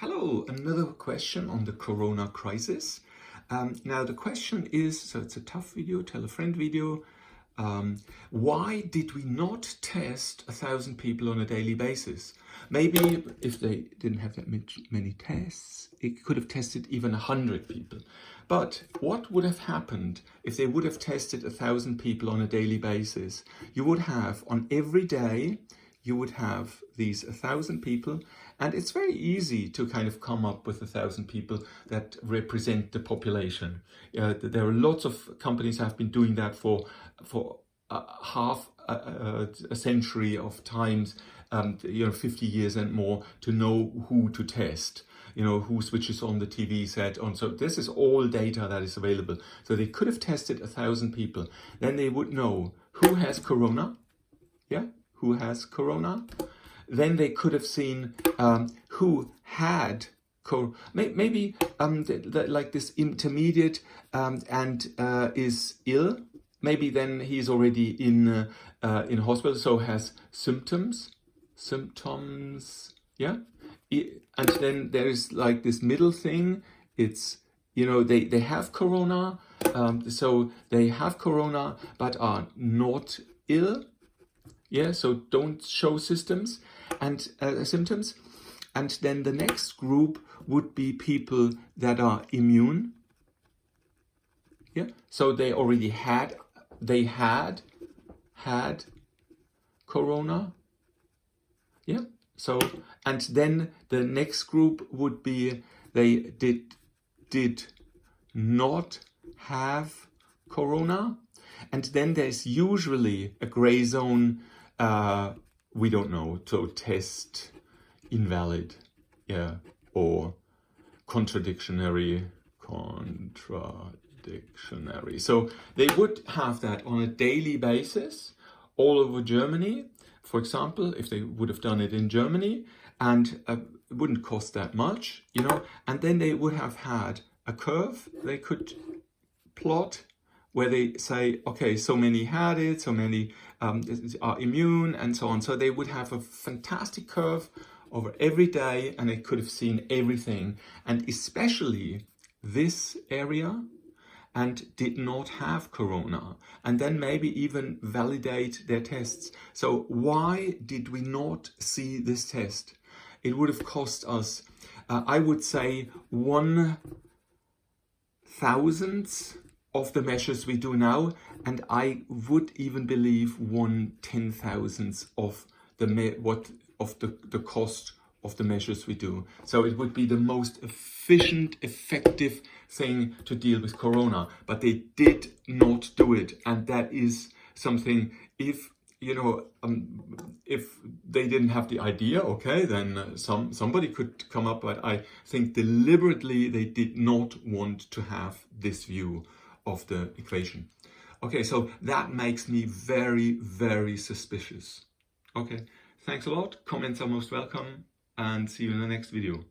Hello, another question on the Corona crisis. Now the question is, so it's a tough video, tell a friend video. Why did we not test 1,000 people on a daily basis? Maybe if they didn't have that many tests, it could have tested even 100 people. But what would have happened if they would have tested 1,000 people on a daily basis? You would have, on every day, you would have these 1,000 people, and it's very easy to kind of come up with 1,000 people that represent the population. There are lots of companies that have been doing that for half a century of times, 50 years and more, to know who to test, who switches on the TV set on. So this is all data that is available. So they could have tested 1,000 people. Then they would know who has corona. Yeah. Who has corona. Then they could have seen who had maybe like this intermediate and is ill. Maybe then he's already in hospital, so has symptoms. Yeah. And then there is like this middle thing. It's they have corona, so they have corona but are not ill. Yeah, so don't show symptoms. And then the next group would be people that are immune. Yeah, so they already had corona. Yeah, so, and then the next group would be they did not have corona. And then there's usually a gray zone. We don't know, so test invalid, yeah, or contradictionary. So they would have that on a daily basis all over Germany, for example, if they would have done it in Germany, and it wouldn't cost that much, and then they would have had a curve they could plot, where they say, okay, so many had it, so many are immune, and so on. So they would have a fantastic curve over every day, and they could have seen everything, and especially this area, and did not have corona, and then maybe even validate their tests. So why did we not see this test? It would have cost us, I would say, 1,000th of the measures we do now, and I would even believe 1/10,000th of the cost of the measures we do. So it would be the most efficient, effective thing to deal with corona, but they did not do it, and that is something. If they didn't have the idea, okay, then somebody could come up, but I think deliberately they did not want to have this view of the equation. Okay, so that makes me very, very suspicious. Okay, thanks a lot. Comments are most welcome, and see you in the next video.